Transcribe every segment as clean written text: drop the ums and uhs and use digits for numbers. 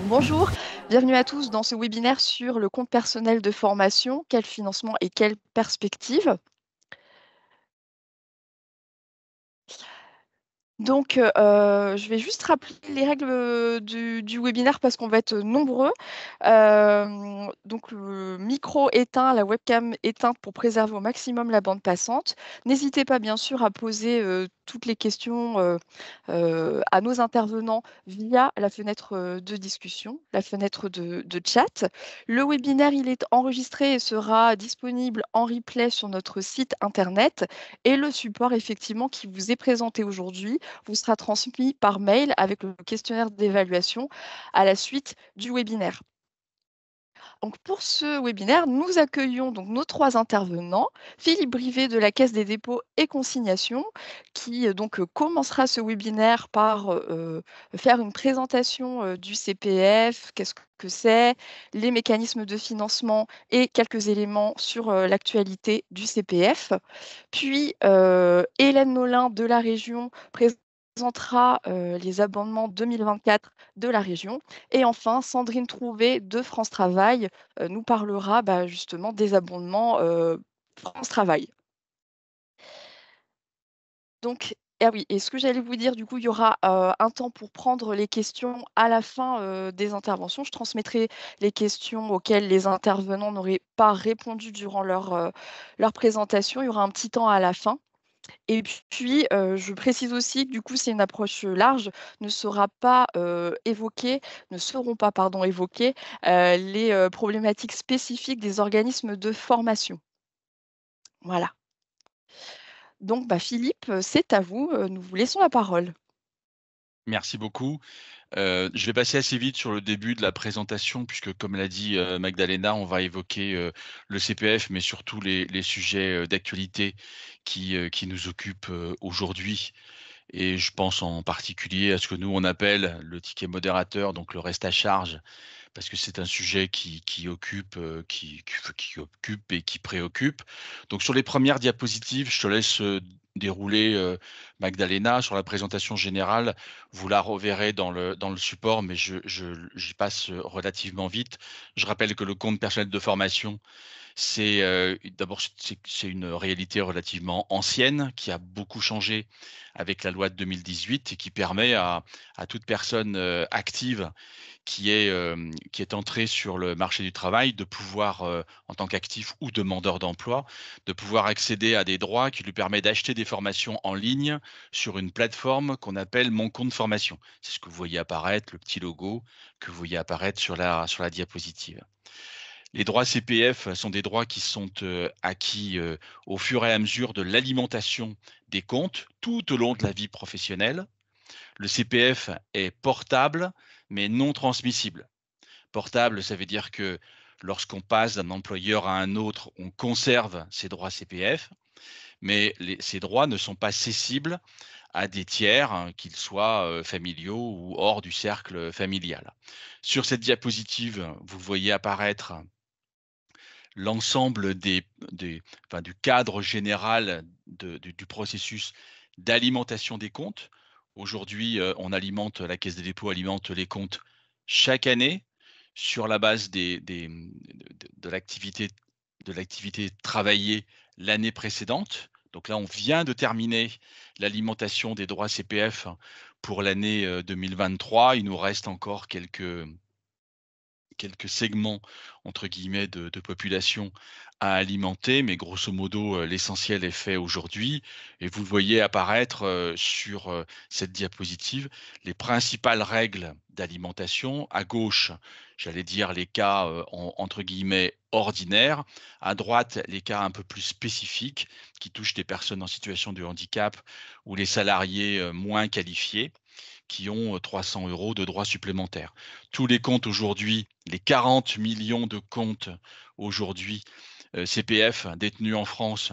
Bonjour, bienvenue à tous dans ce webinaire sur le compte personnel de formation, quel financement et quelle perspective. Donc, je vais juste rappeler les règles du webinaire parce qu'on va être nombreux. Donc, le micro éteint, la webcam éteinte pour préserver au maximum la bande passante. N'hésitez pas, bien sûr, à poser toutes les questions à nos intervenants via la fenêtre de discussion, la fenêtre de chat. Le webinaire, il est enregistré et sera disponible en replay sur notre site internet. Et le support, effectivement, qui vous est présenté aujourd'hui, vous sera transmis par mail avec le questionnaire d'évaluation à la suite du webinaire. Donc pour ce webinaire, nous accueillons donc nos 3 intervenants. Philippe Brivet de la Caisse des dépôts et consignations qui commencera ce webinaire par faire une présentation du CPF, qu'est-ce que c'est, les mécanismes de financement et quelques éléments sur l'actualité du CPF. Puis Hélène Nolin de la région présentera les abondements 2024 de la région. Et enfin, Sandrine Trouvé de France Travail nous parlera justement des abondements France Travail. Donc, ah oui, et ce que j'allais vous dire, du coup, il y aura un temps pour prendre les questions à la fin des interventions. Je transmettrai les questions auxquelles les intervenants n'auraient pas répondu durant leur présentation. Il y aura un petit temps à la fin. Et puis, je précise aussi que du coup, c'est une approche large, ne sera pas évoquée ne seront pas, pardon, évoquées les problématiques spécifiques des organismes de formation. Voilà. Donc, Philippe, c'est à vous, nous vous laissons la parole. Merci beaucoup. Je vais passer assez vite sur le début de la présentation puisque comme l'a dit, Magdalena, on va évoquer, le CPF, mais surtout les sujets, d'actualité qui nous occupent, aujourd'hui et je pense en particulier à ce que nous on appelle le ticket modérateur, donc le reste à charge, parce que c'est un sujet qui occupe, qui occupe et qui préoccupe. Donc sur les premières diapositives, je te laisse, dérouler, Magdalena. Sur la présentation générale, vous la reverrez dans le support, mais j'y passe, relativement vite. Je rappelle que le compte personnel de formation, c'est, d'abord c'est une réalité relativement ancienne qui a beaucoup changé avec la loi de 2018 et qui permet à toute personne, active qui est entré sur le marché du travail, de pouvoir, en tant qu'actif ou demandeur d'emploi, de pouvoir accéder à des droits qui lui permet d'acheter des formations en ligne sur une plateforme qu'on appelle Mon compte formation. C'est ce que vous voyez apparaître, le petit logo que vous voyez apparaître sur la diapositive. Les droits CPF sont des droits qui sont, acquis, au fur et à mesure de l'alimentation des comptes tout au long de la vie professionnelle. Le CPF est portable, mais non transmissible. Portable, ça veut dire que lorsqu'on passe d'un employeur à un autre, on conserve ses droits CPF, mais ces droits ne sont pas cessibles à des tiers, hein, qu'ils soient familiaux ou hors du cercle familial. Sur cette diapositive, vous voyez apparaître l'ensemble enfin, du cadre général du processus d'alimentation des comptes. Aujourd'hui, la Caisse des dépôts alimente les comptes chaque année sur la base de l'activité travaillée l'année précédente. Donc là, on vient de terminer l'alimentation des droits CPF pour l'année 2023. Il nous reste encore quelques segments entre guillemets de population à alimenter, mais grosso modo, l'essentiel est fait aujourd'hui et vous le voyez apparaître, sur, cette diapositive, les principales règles d'alimentation. À gauche, j'allais dire les cas, entre guillemets «ordinaires». À droite, les cas un peu plus spécifiques qui touchent des personnes en situation de handicap ou les salariés, moins qualifiés qui ont 300 € de droits supplémentaires. Tous les comptes aujourd'hui, les 40 millions de comptes aujourd'hui CPF détenus en France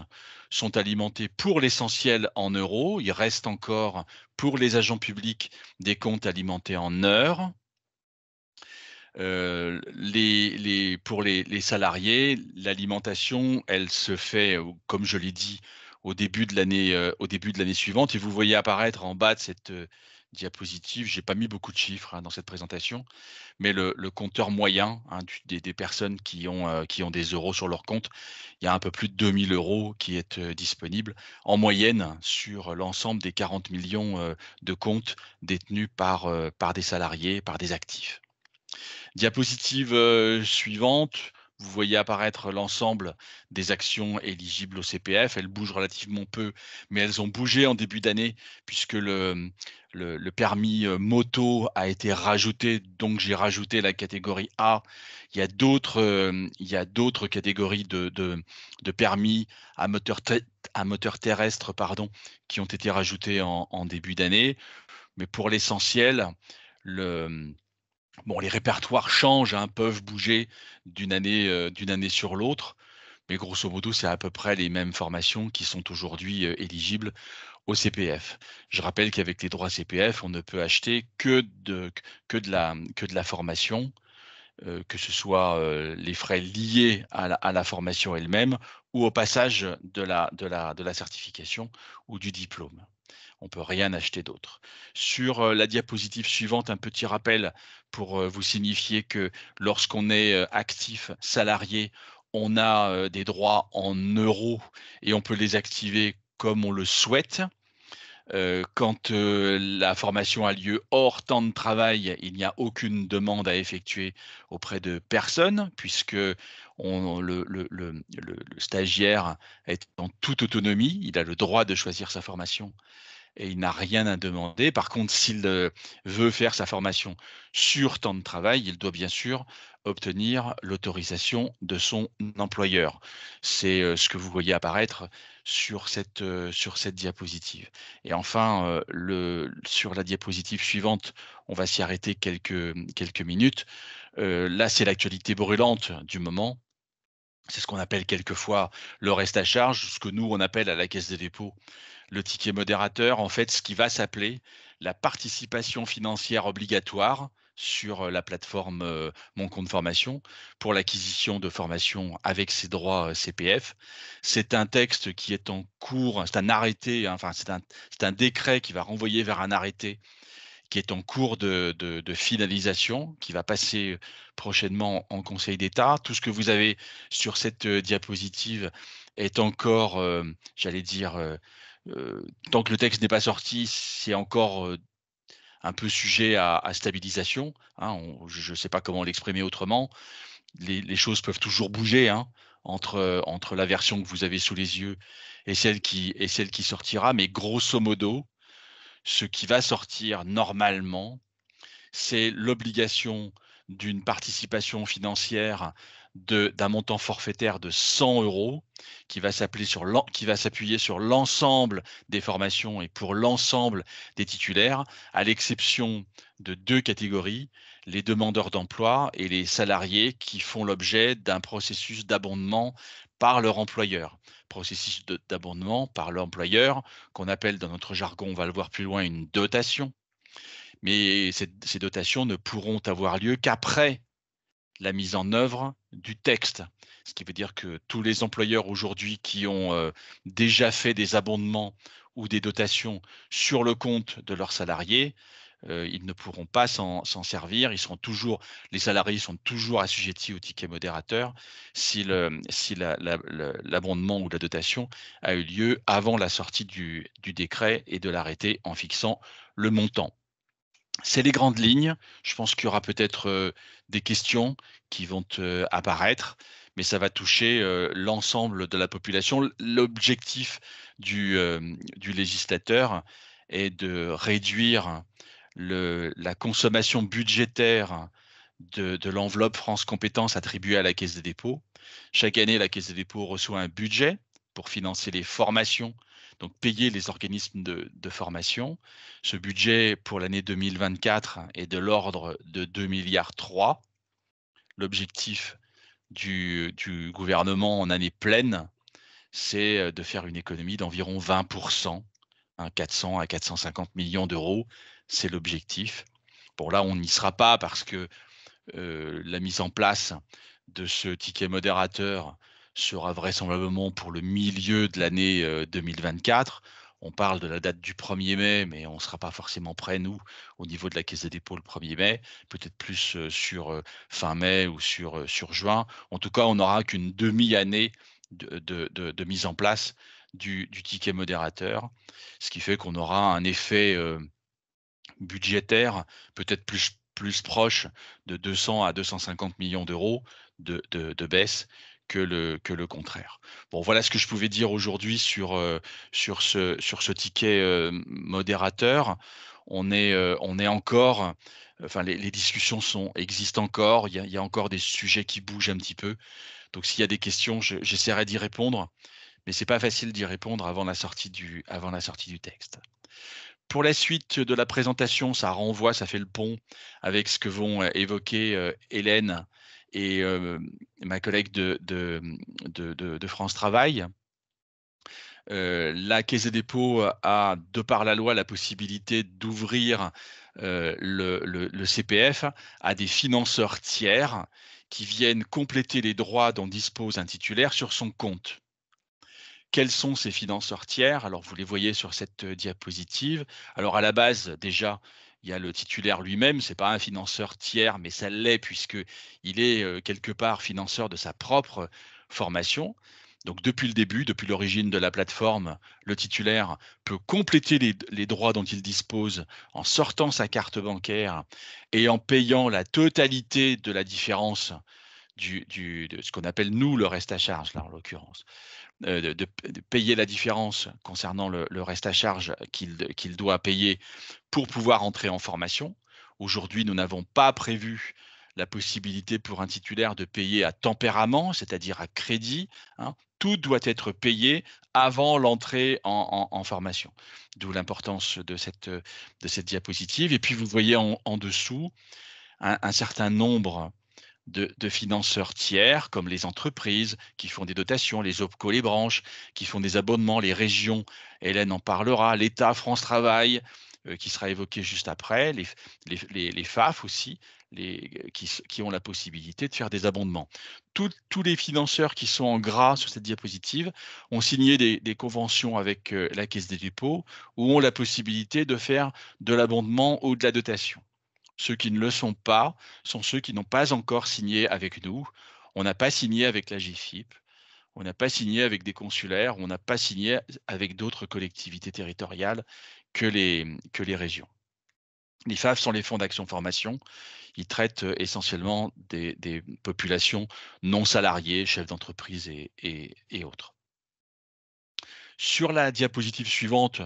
sont alimentés pour l'essentiel en euros. Il reste encore pour les agents publics des comptes alimentés en heures. Pour les salariés, l'alimentation, elle se fait, comme je l'ai dit, au début de l'année suivante et vous voyez apparaître en bas de cette diapositive, j'ai pas mis beaucoup de chiffres, dans cette présentation, mais le compteur moyen, des personnes qui ont des euros sur leur compte, il y a un peu plus de 2 000 € qui est, disponible en moyenne sur l'ensemble des 40 millions de comptes détenus par des salariés, par des actifs. Diapositive, suivante, vous voyez apparaître l'ensemble des actions éligibles au CPF. Elles bougent relativement peu, mais elles ont bougé en début d'année puisque le permis, moto a été rajouté, donc j'ai rajouté la catégorie A. Il y a d'autres catégories de permis à moteur terrestre, pardon, qui ont été rajoutés en début d'année. Mais pour l'essentiel, le bon, les répertoires changent, peuvent bouger d'une année sur l'autre, mais grosso modo, c'est à peu près les mêmes formations qui sont aujourd'hui, éligibles au CPF. Je rappelle qu'avec les droits CPF, on ne peut acheter que de la formation, que ce soit, les frais liés à la formation elle-même ou au passage de la certification ou du diplôme. On ne peut rien acheter d'autre. Sur, la diapositive suivante, un petit rappel pour, vous signifier que lorsqu'on est, actif salarié, on a, des droits en euros et on peut les activer comme on le souhaite. Quand, la formation a lieu hors temps de travail, il n'y a aucune demande à effectuer auprès de personne puisque le stagiaire est en toute autonomie. Il a le droit de choisir sa formation et il n'a rien à demander. Par contre, s'il veut faire sa formation sur temps de travail, il doit bien sûr obtenir l'autorisation de son employeur. C'est ce que vous voyez apparaître sur cette diapositive. Et enfin, sur la diapositive suivante, on va s'y arrêter quelques minutes. Là, c'est l'actualité brûlante du moment. C'est ce qu'on appelle quelquefois le reste à charge, ce que nous, on appelle à la Caisse des dépôts le ticket modérateur, en fait, ce qui va s'appeler la participation financière obligatoire sur la plateforme Mon compte formation pour l'acquisition de formation avec ses droits CPF. C'est un texte qui est en cours, c'est un arrêté, enfin c'est un décret qui va renvoyer vers un arrêté qui est en cours de finalisation, qui va passer prochainement en Conseil d'État. Tout ce que vous avez sur cette diapositive est encore, j'allais dire, tant que le texte n'est pas sorti, c'est encore un peu sujet à stabilisation. Je ne sais pas comment l'exprimer autrement. Les choses peuvent toujours bouger entre la version que vous avez sous les yeux et celle qui sortira. Mais grosso modo, ce qui va sortir normalement, c'est l'obligation d'une participation financière d'un montant forfaitaire de 100 € qui va s'appuyer sur l'ensemble des formations et pour l'ensemble des titulaires, à l'exception de 2 catégories, les demandeurs d'emploi et les salariés qui font l'objet d'un processus d'abondement par leur employeur. Processus d'abondement par l'employeur qu'on appelle dans notre jargon, on va le voir plus loin, une dotation. Mais ces dotations ne pourront avoir lieu qu'après la mise en œuvre du texte. Ce qui veut dire que tous les employeurs aujourd'hui qui ont déjà fait des abondements ou des dotations sur le compte de leurs salariés, ils ne pourront pas s'en servir. Les salariés sont toujours assujettis au ticket modérateur si l'abondement ou la dotation a eu lieu avant la sortie du décret et de l'arrêté en fixant le montant. C'est les grandes lignes. Je pense qu'il y aura peut-être des questions qui vont apparaître, mais ça va toucher l'ensemble de la population. L'objectif du législateur est de réduire la consommation budgétaire de l'enveloppe France Compétences attribuée à la Caisse des dépôts. Chaque année, la Caisse des dépôts reçoit un budget pour financer les formations, donc payer les organismes de formation. Ce budget pour l'année 2024 est de l'ordre de 2,3 milliards. L'objectif du gouvernement en année pleine, c'est de faire une économie d'environ 20%, 400 à 450 millions d'euros, c'est l'objectif. Bon, là, on n'y sera pas parce que la mise en place de ce ticket modérateur sera vraisemblablement pour le milieu de l'année 2024. on parle de la date du 1er mai, mais on ne sera pas forcément prêt, nous, au niveau de la Caisse des dépôts le 1er mai, peut-être plus sur fin mai ou sur juin. En tout cas, on n'aura qu'une demi-année de mise en place du ticket modérateur, ce qui fait qu'on aura un effet budgétaire peut-être plus proche de 200 à 250 millions d'euros de baisse que le contraire. Bon, voilà ce que je pouvais dire aujourd'hui sur ce ticket modérateur. On est encore, enfin les discussions existent encore. Il y a encore des sujets qui bougent un petit peu. Donc s'il y a des questions, j'essaierai d'y répondre, mais c'est pas facile d'y répondre avant la sortie du texte. Pour la suite de la présentation, ça renvoie, ça fait le pont avec ce que vont évoquer Hélène et ma collègue de France Travail. La Caisse des dépôts a, de par la loi, la possibilité d'ouvrir le CPF à des financeurs tiers qui viennent compléter les droits dont dispose un titulaire sur son compte. Quels sont ces financeurs tiers? Alors, vous les voyez sur cette diapositive. Alors, à la base, déjà, il y a le titulaire lui-même. Ce n'est pas un financeur tiers, mais ça l'est puisqu'il est quelque part financeur de sa propre formation. Donc, depuis le début, depuis l'origine de la plateforme, le titulaire peut compléter les droits dont il dispose en sortant sa carte bancaire et en payant la totalité de la différence de ce qu'on appelle, nous, le reste à charge, là, en l'occurrence. De payer la différence concernant le reste à charge qu'il doit payer pour pouvoir entrer en formation. Aujourd'hui, nous n'avons pas prévu la possibilité pour un titulaire de payer à tempérament, c'est-à-dire à crédit. Hein. Tout doit être payé avant l'entrée en formation. D'où l'importance de cette diapositive. Et puis, vous voyez en dessous un certain nombre de financeurs tiers, comme les entreprises qui font des dotations, les OPCO, les branches, qui font des abonnements, les régions, Hélène en parlera, l'État, France Travail, qui sera évoqué juste après, les FAF aussi, qui ont la possibilité de faire des abondements. Tous les financeurs qui sont en gras sur cette diapositive ont signé des conventions avec la Caisse des dépôts ou ont la possibilité de faire de l'abondement ou de la dotation. Ceux qui ne le sont pas sont ceux qui n'ont pas encore signé avec nous. On n'a pas signé avec la GFIP, on n'a pas signé avec des consulaires, on n'a pas signé avec d'autres collectivités territoriales que les régions. Les FAF sont les fonds d'action formation. Ils traitent essentiellement des populations non salariées, chefs d'entreprise et autres. Sur la diapositive suivante,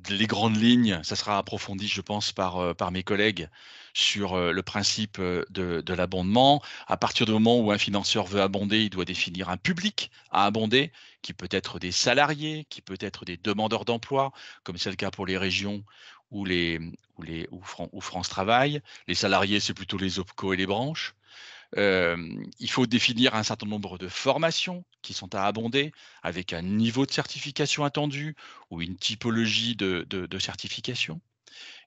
les grandes lignes, ça sera approfondi, je pense, par mes collègues sur le principe de l'abondement. À partir du moment où un financeur veut abonder, il doit définir un public à abonder, qui peut être des salariés, qui peut être des demandeurs d'emploi, comme c'est le cas pour les régions ou France Travail. Les salariés, c'est plutôt les OPCO et les branches. Il faut définir un certain nombre de formations qui sont à abonder avec un niveau de certification attendu ou une typologie de certification.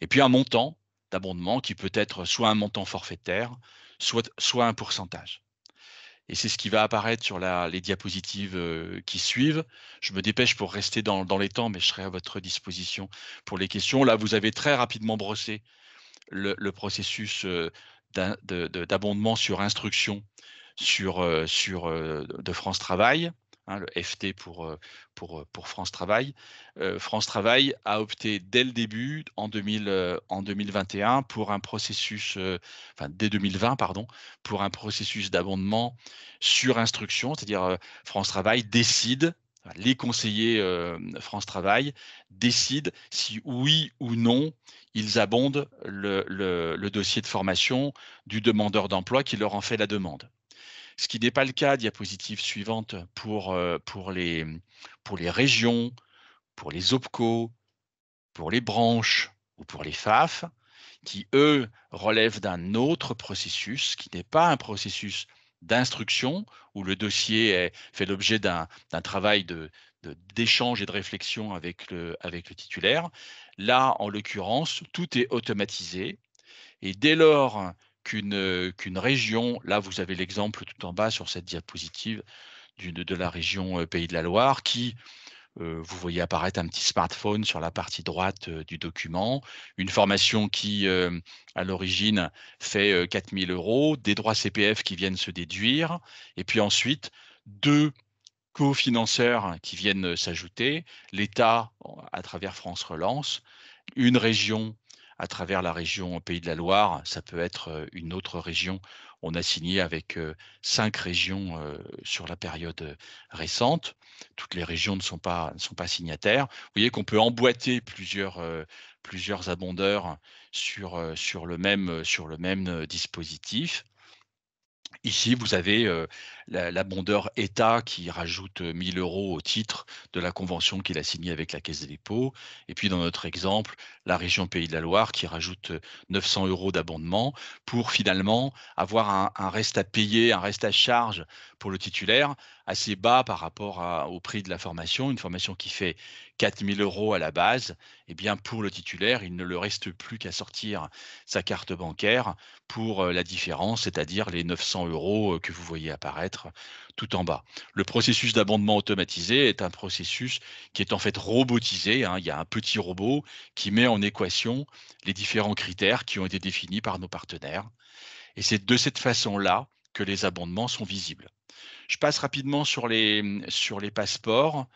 Et puis un montant d'abondement qui peut être soit un montant forfaitaire, soit un pourcentage. Et c'est ce qui va apparaître sur les diapositives qui suivent. Je me dépêche pour rester dans les temps, mais je serai à votre disposition pour les questions. Là, vous avez très rapidement brossé le processus d'abondement sur instruction de France Travail, hein, le FT pour France Travail. France Travail a opté dès le début, en 2021, pour un processus, enfin dès 2020, pardon, pour un processus d'abondement sur instruction, c'est-à-dire France Travail décide, les conseillers France Travail décident si oui ou non ils abondent le dossier de formation du demandeur d'emploi qui leur en fait la demande. Ce qui n'est pas le cas, diapositive suivante, pour les régions, pour les OPCO, pour les branches ou pour les FAF, qui, eux, relèvent d'un autre processus, qui n'est pas un processus d'instruction, où le dossier fait l'objet d'un travail d'échange et de réflexion avec le titulaire. Là, en l'occurrence, tout est automatisé. Et dès lors qu'une région, là vous avez l'exemple tout en bas sur cette diapositive de la région Pays de la Loire, qui vous voyez apparaître un petit smartphone sur la partie droite du document, une formation qui, à l'origine, fait 4 000 €, des droits CPF qui viennent se déduire, et puis ensuite, deux cofinanceurs qui viennent s'ajouter, l'État à travers France Relance, une région à travers la région Pays de la Loire, ça peut être une autre région. On a signé avec 5 régions sur la période récente. Toutes les régions ne sont pas signataires. Vous voyez qu'on peut emboîter plusieurs abondeurs sur le même dispositif. Ici, vous avez l'abondeur État qui rajoute 1 000 € au titre de la convention qu'il a signée avec la Caisse des dépôts. Et puis, dans notre exemple, la région Pays de la Loire qui rajoute 900 € d'abondement pour finalement avoir un reste à payer, un reste à charge pour le titulaire assez bas par rapport au prix de la formation. Une formation qui fait 4 000 € à la base, eh bien, pour le titulaire, il ne le reste plus qu'à sortir sa carte bancaire pour la différence, c'est-à-dire les 900 € que vous voyez apparaître tout en bas. Le processus d'abondement automatisé est un processus qui est en fait robotisé, hein. Il y a un petit robot qui met en équation les différents critères qui ont été définis par nos partenaires. Et c'est de cette façon-là que les abondements sont visibles. Je passe rapidement sur les passeports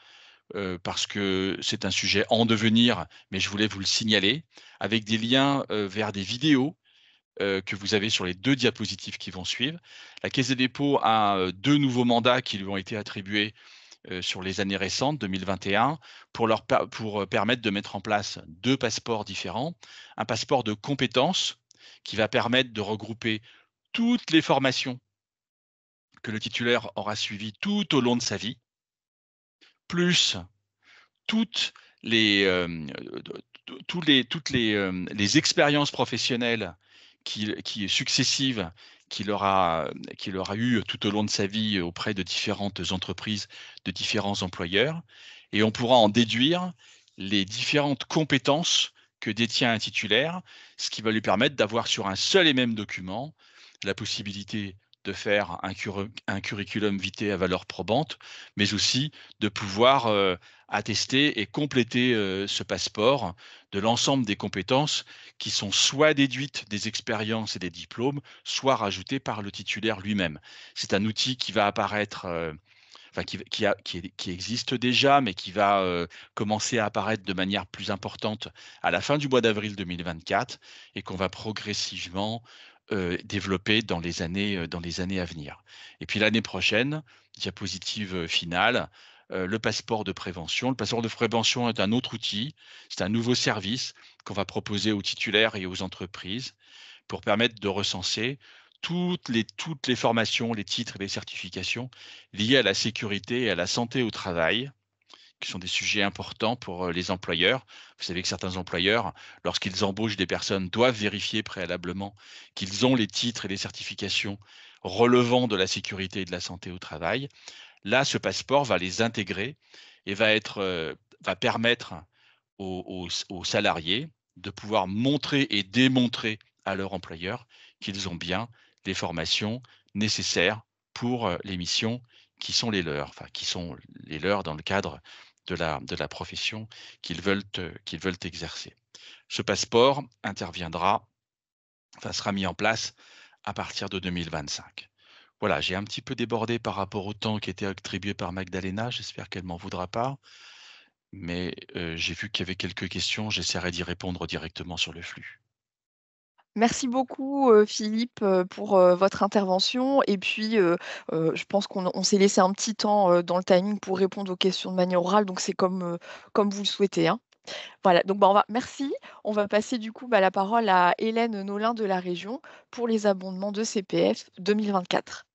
parce que c'est un sujet en devenir, mais je voulais vous le signaler, avec des liens vers des vidéos que vous avez sur les 2 diapositives qui vont suivre. La Caisse des dépôts a 2 nouveaux mandats qui lui ont été attribués sur les années récentes, 2021, pour permettre de mettre en place 2 passeports différents. Un passeport de compétences qui va permettre de regrouper toutes les formations que le titulaire aura suivies tout au long de sa vie, plus toutes les, les expériences professionnelles qui successives qu'il aura eu tout au long de sa vie auprès de différentes entreprises, de différents employeurs, et on pourra en déduire les différentes compétences que détient un titulaire, ce qui va lui permettre d'avoir sur un seul et même document la possibilité de faire un curriculum vitae à valeur probante, mais aussi de pouvoir attester et compléter ce passeport de l'ensemble des compétences qui sont soit déduites des expériences et des diplômes, soit rajoutées par le titulaire lui-même. C'est un outil qui va apparaître, enfin qui existe déjà, mais qui va commencer à apparaître de manière plus importante à la fin du mois d'avril 2024 et qu'on va progressivement développer dans les années à venir. Et puis l'année prochaine, diapositive finale, le passeport de prévention. Le passeport de prévention est un autre outil, c'est un nouveau service qu'on va proposer aux titulaires et aux entreprises pour permettre de recenser toutes les formations, les titres et les certifications liées à la sécurité et à la santé au travail, qui sont des sujets importants pour les employeurs. Vous savez que certains employeurs, lorsqu'ils embauchent des personnes, doivent vérifier préalablement qu'ils ont les titres et les certifications relevant de la sécurité et de la santé au travail. Là, ce passeport va les intégrer et va permettre aux salariés de pouvoir montrer et démontrer à leur employeur qu'ils ont bien les formations nécessaires pour les missions qui sont les leurs, enfin qui sont les leurs dans le cadre de la profession qu'ils veulent exercer. Ce passeport sera mis en place à partir de 2025. Voilà, j'ai un petit peu débordé par rapport au temps qui était attribué par Magdalena. J'espère qu'elle m'en voudra pas. Mais j'ai vu qu'il y avait quelques questions. J'essaierai d'y répondre directement sur le flux. Merci beaucoup, Philippe, pour votre intervention. Et puis, je pense qu'on s'est laissé un petit temps dans le timing pour répondre aux questions de manière orale, donc c'est comme vous le souhaitez, hein. Voilà, donc bah, merci. On va passer du coup la parole à Hélène Nolin de la région pour les abondements de CPF 2024.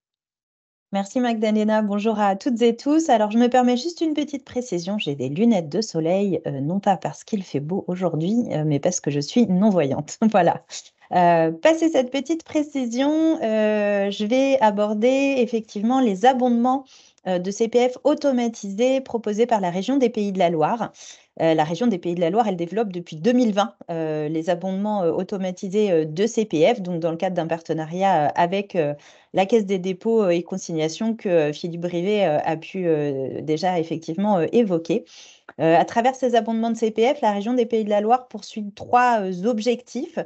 Merci Magdalena, bonjour à toutes et tous. Alors je me permets juste une petite précision, j'ai des lunettes de soleil, non pas parce qu'il fait beau aujourd'hui, mais parce que je suis non-voyante. Voilà. Passé cette petite précision, je vais aborder effectivement les abondements de CPF automatisés proposés par la région des Pays de la Loire. La région des Pays de la Loire, elle développe depuis 2020 les abondements automatisés de CPF, donc dans le cadre d'un partenariat avec la Caisse des dépôts et consignations que Philippe Brivet a pu déjà effectivement évoquer. À travers ces abondements de CPF, la région des Pays de la Loire poursuit trois objectifs.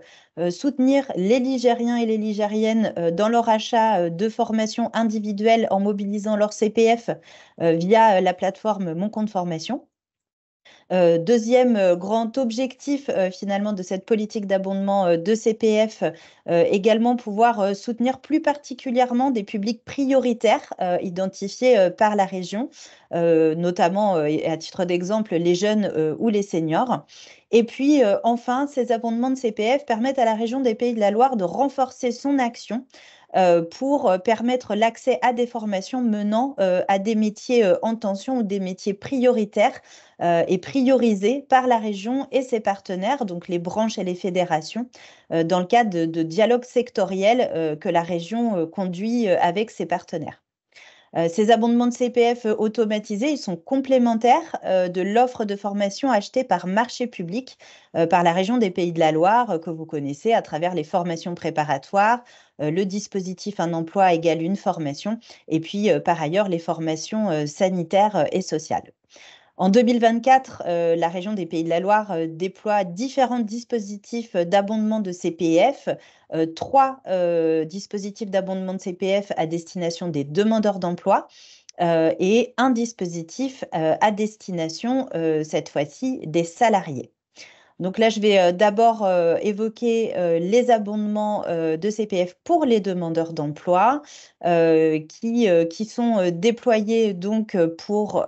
Soutenir les Ligériens et les Ligériennes dans leur achat de formations individuelles en mobilisant leur CPF via la plateforme Mon Compte Formation. Deuxième grand objectif finalement de cette politique d'abondement de CPF, également pouvoir soutenir plus particulièrement des publics prioritaires identifiés par la région, notamment à titre d'exemple les jeunes ou les seniors. Et puis enfin, ces abondements de CPF permettent à la région des Pays de la Loire de renforcer son action pour permettre l'accès à des formations menant à des métiers en tension ou des métiers prioritaires et priorisés par la région et ses partenaires, donc les branches et les fédérations, dans le cadre de dialogues sectoriels que la région conduit avec ses partenaires. Ces abondements de CPF automatisés, ils sont complémentaires de l'offre de formation achetée par marché public par la région des Pays de la Loire, que vous connaissez à travers les formations préparatoires, le dispositif Un emploi égale une formation, et puis par ailleurs les formations sanitaires et sociales. En 2024, la région des Pays de la Loire déploie différents dispositifs d'abondement de CPF, trois dispositifs d'abondement de CPF à destination des demandeurs d'emploi et un dispositif à destination, cette fois-ci, des salariés. Donc là, je vais d'abord évoquer les abondements de CPF pour les demandeurs d'emploi qui sont déployés donc pour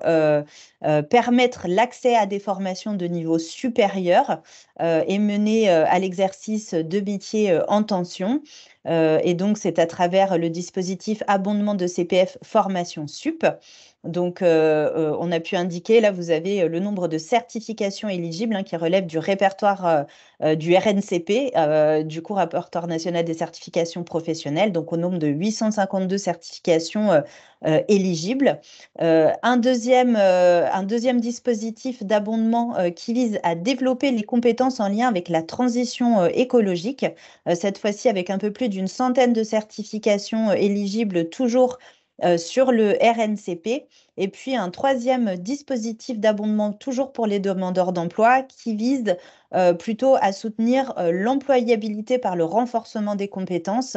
permettre l'accès à des formations de niveau supérieur et mener à l'exercice de métiers en tension. Et donc, c'est à travers le dispositif abondement de CPF formation sup. Donc, on a pu indiquer, là, vous avez le nombre de certifications éligibles qui relèvent du répertoire du RNCP, du cours répertoire national des certifications professionnelles, donc au nombre de 852 certifications éligibles. Un deuxième dispositif d'abondement qui vise à développer les compétences en lien avec la transition écologique, cette fois-ci avec un peu plus d'une centaine de certifications éligibles, toujours sur le RNCP. Et puis un troisième dispositif d'abondement, toujours pour les demandeurs d'emploi, qui vise plutôt à soutenir l'employabilité par le renforcement des compétences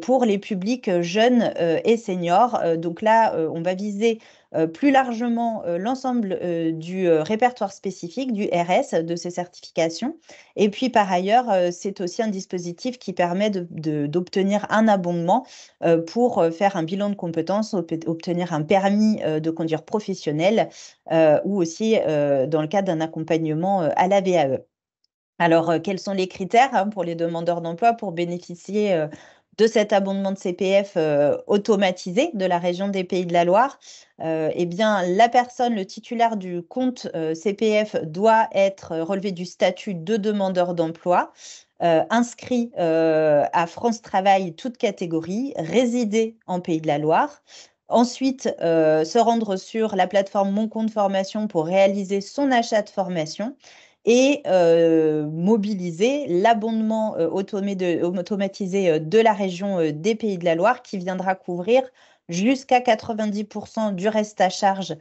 pour les publics jeunes et seniors. Donc là, on va viser plus largement l'ensemble du répertoire spécifique du RS, de ces certifications. Et puis par ailleurs, c'est aussi un dispositif qui permet d'obtenir un abondement pour faire un bilan de compétences, obtenir un permis de conduire professionnel ou aussi dans le cadre d'un accompagnement à la VAE. Alors, quels sont les critères pour les demandeurs d'emploi pour bénéficier de cet abondement de CPF automatisé de la région des Pays de la Loire? Eh bien, la personne, le titulaire du compte CPF doit être relevé du statut de demandeur d'emploi, inscrit à France Travail, toute catégorie, résider en Pays de la Loire. Ensuite, se rendre sur la plateforme Mon Compte Formation pour réaliser son achat de formation et mobiliser l'abondement automatisé de la région des Pays de la Loire qui viendra couvrir jusqu'à 90% du reste à charge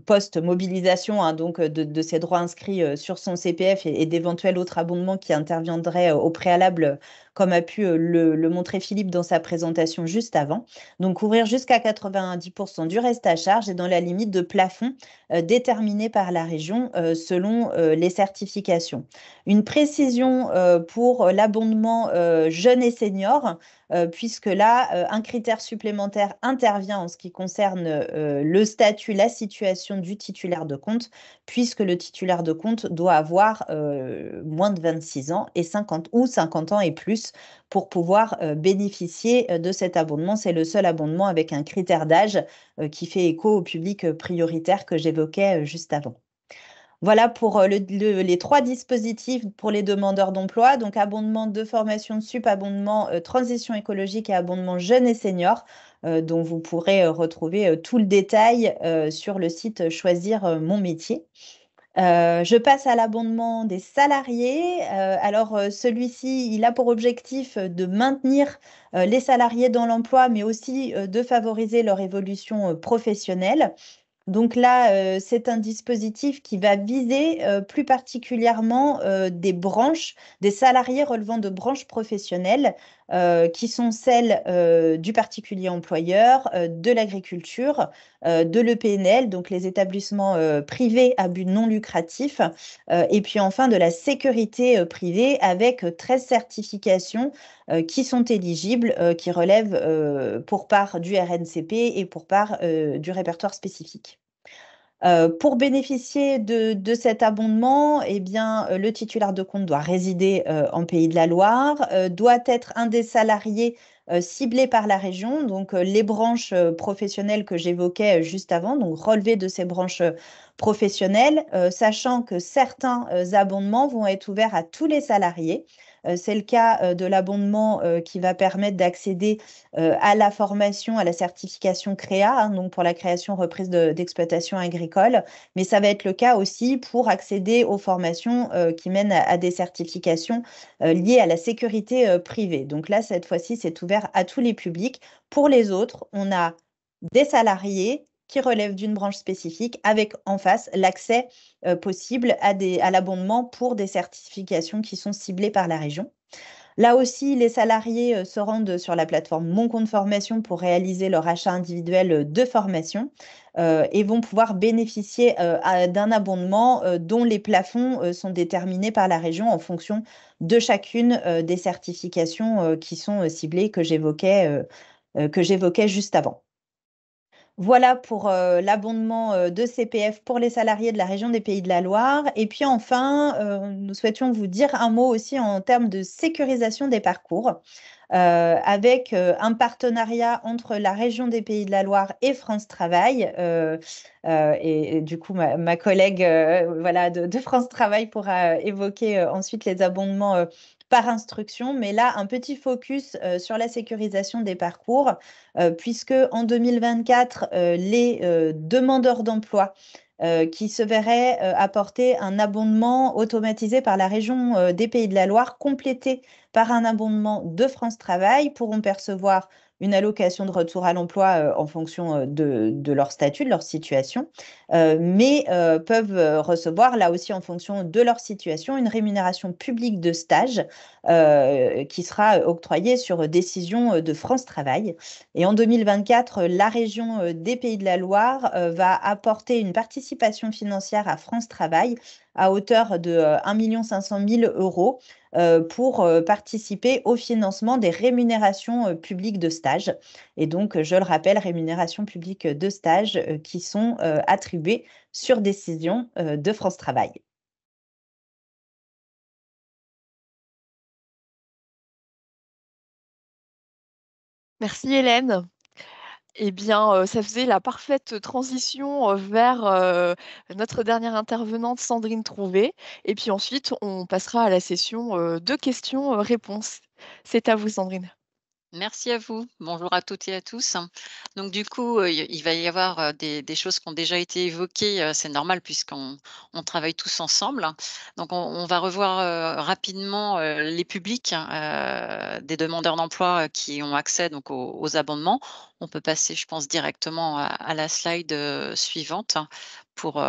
post-mobilisation, donc de ces droits inscrits sur son CPF et d'éventuels autres abondements qui interviendraient au préalable, comme a pu le montrer Philippe dans sa présentation juste avant. Donc, couvrir jusqu'à 90% du reste à charge et dans la limite de plafond déterminé par la région selon les certifications. Une précision pour l'abondement jeunes et seniors, puisque là, un critère supplémentaire intervient en ce qui concerne le statut, la situation du titulaire de compte, puisque le titulaire de compte doit avoir moins de 26 ans et 50 ans et plus pour pouvoir bénéficier de cet abondement. C'est le seul abondement avec un critère d'âge qui fait écho au public prioritaire que j'évoquais juste avant. Voilà pour les 3 dispositifs pour les demandeurs d'emploi, donc abondement de formation de sup, abondement transition écologique et abondement jeunes et seniors, dont vous pourrez retrouver tout le détail sur le site Choisir mon métier. Je passe à l'abondement des salariés. Alors, celui-ci, il a pour objectif de maintenir les salariés dans l'emploi, mais aussi de favoriser leur évolution professionnelle. Donc là, c'est un dispositif qui va viser plus particulièrement des branches, des salariés relevant de branches professionnelles, qui sont celles du particulier employeur, de l'agriculture, de l'EPNL, donc les établissements privés à but non lucratif, et puis enfin de la sécurité privée avec 13 certifications qui sont éligibles, qui relèvent pour part du RNCP et pour part du répertoire spécifique. Pour bénéficier de cet abondement, eh bien, le titulaire de compte doit résider en Pays de la Loire, doit être un des salariés ciblés par la région, donc les branches professionnelles que j'évoquais juste avant, donc relever de ces branches professionnelles, sachant que certains abondements vont être ouverts à tous les salariés. C'est le cas de l'abondement qui va permettre d'accéder à la formation, à la certification CREA, hein, donc pour la création reprise d'exploitation agricole, mais ça va être le cas aussi pour accéder aux formations qui mènent à des certifications liées à la sécurité privée. Donc là, cette fois-ci, c'est ouvert à tous les publics. Pour les autres, on a des salariés qui relèvent d'une branche spécifique avec en face l'accès possible à l'abondement pour des certifications qui sont ciblées par la région. Là aussi, les salariés se rendent sur la plateforme Mon compte formation pour réaliser leur achat individuel de formation et vont pouvoir bénéficier d'un abondement dont les plafonds sont déterminés par la région en fonction de chacune des certifications qui sont ciblées que j'évoquais juste avant. Voilà pour l'abondement de CPF pour les salariés de la région des Pays de la Loire. Et puis enfin, nous souhaitions vous dire un mot aussi en termes de sécurisation des parcours, avec un partenariat entre la région des Pays de la Loire et France Travail. Et du coup, ma collègue voilà, de France Travail pourra évoquer ensuite les abondements par instruction. Mais là, un petit focus sur la sécurisation des parcours puisque en 2024, les demandeurs d'emploi qui se verraient apporter un abondement automatisé par la région des Pays de la Loire, complété par un abondement de France Travail, pourront percevoir une allocation de retour à l'emploi en fonction de leur statut, de leur situation, mais peuvent recevoir, là aussi en fonction de leur situation, une rémunération publique de stage qui sera octroyée sur décision de France Travail. Et en 2024, la région des Pays de la Loire va apporter une participation financière à France Travail à hauteur de 1 500 000 € pour participer au financement des rémunérations publiques de stage. Et donc, je le rappelle, rémunérations publiques de stage qui sont attribuées sur décision de France Travail. Merci Hélène. Eh bien, ça faisait la parfaite transition vers notre dernière intervenante, Sandrine Trouvé. Et puis ensuite, on passera à la session de questions-réponses. C'est à vous, Sandrine. Merci à vous. Bonjour à toutes et à tous. Donc du coup, il va y avoir des choses qui ont déjà été évoquées. C'est normal puisqu'on travaille tous ensemble. Donc on va revoir rapidement les publics des demandeurs d'emploi qui ont accès donc aux abondements. On peut passer, je pense, directement à la slide suivante pour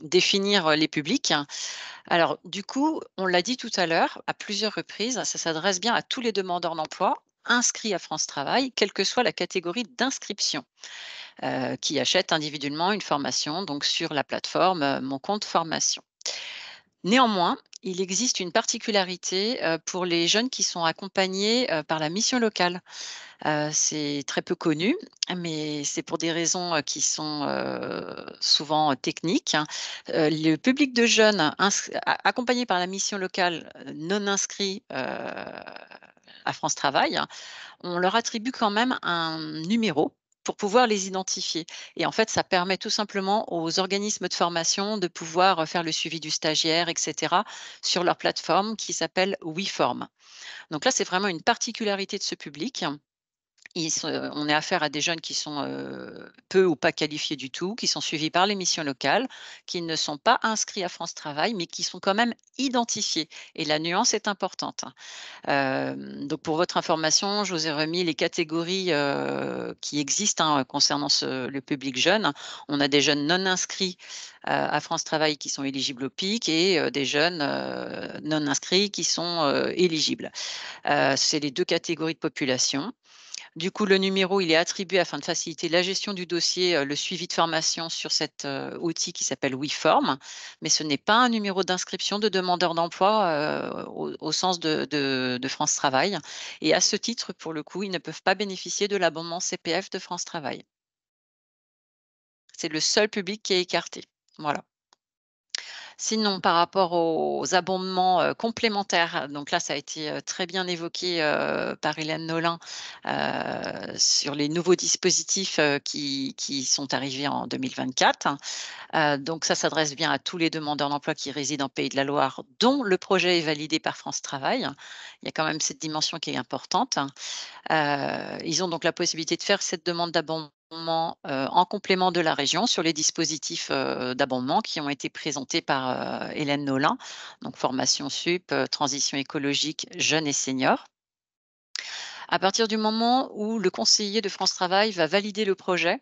définir les publics. Alors, du coup, on l'a dit tout à l'heure, à plusieurs reprises, ça s'adresse bien à tous les demandeurs d'emploi inscrits à France Travail, quelle que soit la catégorie d'inscription, qui achètent individuellement une formation donc sur la plateforme Mon compte formation. Néanmoins, il existe une particularité pour les jeunes qui sont accompagnés par la mission locale. C'est très peu connu, mais c'est pour des raisons qui sont souvent techniques, hein. Le public de jeunes accompagnés par la mission locale non inscrits à France Travail, on leur attribue quand même un numéro pour pouvoir les identifier. Et en fait, ça permet tout simplement aux organismes de formation de pouvoir faire le suivi du stagiaire, etc., sur leur plateforme qui s'appelle WeForm. Donc là, c'est vraiment une particularité de ce public. On est affaire à des jeunes qui sont peu ou pas qualifiés du tout, qui sont suivis par les missions locales, qui ne sont pas inscrits à France Travail, mais qui sont quand même identifiés. Et la nuance est importante. Donc pour votre information, je vous ai remis les catégories qui existent concernant le public jeune. On a des jeunes non inscrits à France Travail qui sont éligibles au PIC et des jeunes non inscrits qui sont éligibles. C'est les 2 catégories de population. Du coup, le numéro, il est attribué afin de faciliter la gestion du dossier, le suivi de formation sur cet outil qui s'appelle WeForm, mais ce n'est pas un numéro d'inscription de demandeur d'emploi au sens de France Travail. Et à ce titre, pour le coup, ils ne peuvent pas bénéficier de l'abondement CPF de France Travail. C'est le seul public qui est écarté. Voilà. Sinon, par rapport aux abondements complémentaires, donc là, ça a été très bien évoqué par Hélène Nolin sur les nouveaux dispositifs qui sont arrivés en 2024. Donc ça s'adresse bien à tous les demandeurs d'emploi qui résident en Pays de la Loire, dont le projet est validé par France Travail. Il y a quand même cette dimension qui est importante. Ils ont donc la possibilité de faire cette demande d'abondement en complément de la région sur les dispositifs d'abondement qui ont été présentés par Hélène Nolin, donc formation sup, transition écologique, jeunes et seniors. À partir du moment où le conseiller de France Travail va valider le projet,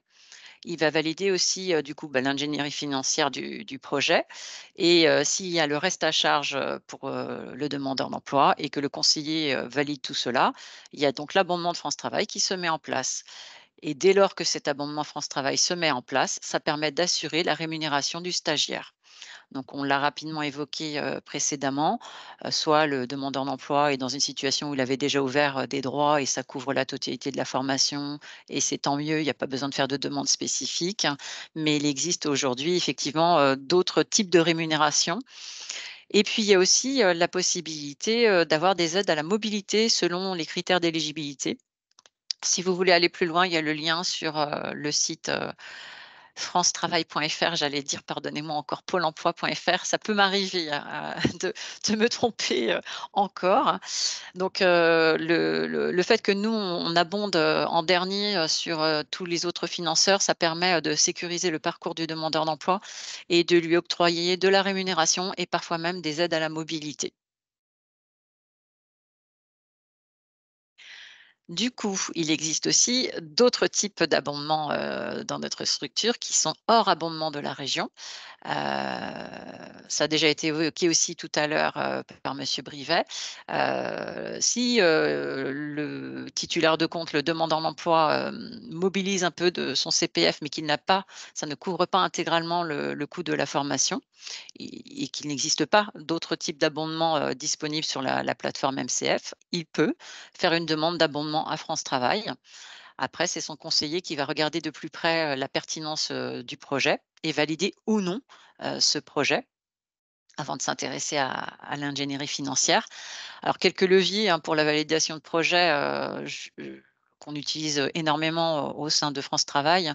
il va valider aussi du coup l'ingénierie financière du projet et s'il y a le reste à charge pour le demandeur d'emploi et que le conseiller valide tout cela, il y a donc l'abondement de France Travail qui se met en place. Et dès lors que cet abondement France Travail se met en place, ça permet d'assurer la rémunération du stagiaire. Donc, on l'a rapidement évoqué précédemment, soit le demandeur d'emploi est dans une situation où il avait déjà ouvert des droits et ça couvre la totalité de la formation et c'est tant mieux, il n'y a pas besoin de faire de demande spécifique. Mais il existe aujourd'hui effectivement d'autres types de rémunération. Et puis, il y a aussi la possibilité d'avoir des aides à la mobilité selon les critères d'éligibilité. Si vous voulez aller plus loin, il y a le lien sur le site francetravail.fr, j'allais dire, pardonnez-moi encore, pôle emploi.fr. Ça peut m'arriver de me tromper encore. Donc, le fait que nous, on abonde en dernier sur tous les autres financeurs, ça permet de sécuriser le parcours du demandeur d'emploi et de lui octroyer de la rémunération et parfois même des aides à la mobilité. Du coup, il existe aussi d'autres types d'abondements dans notre structure qui sont hors abondement de la région. Ça a déjà été évoqué aussi tout à l'heure par Monsieur Brivet. Si le titulaire de compte, le demandeur d'emploi, mobilise un peu de son CPF, mais qu'il n'a pas, ça ne couvre pas intégralement le coût de la formation et qu'il n'existe pas d'autres types d'abondements disponibles sur la plateforme MCF, il peut faire une demande d'abondement à France Travail. Après, c'est son conseiller qui va regarder de plus près la pertinence du projet et valider ou non ce projet avant de s'intéresser à l'ingénierie financière. Alors, quelques leviers pour la validation de projet qu'on utilise énormément au sein de France Travail,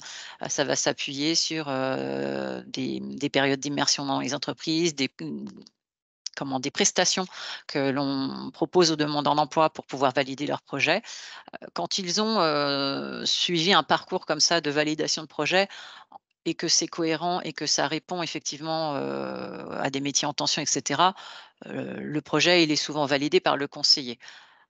ça va s'appuyer sur des périodes d'immersion dans les entreprises, des prestations que l'on propose aux demandeurs d'emploi pour pouvoir valider leur projet. Quand ils ont suivi un parcours comme ça de validation de projet et que c'est cohérent et que ça répond effectivement à des métiers en tension, etc., le projet, il est souvent validé par le conseiller.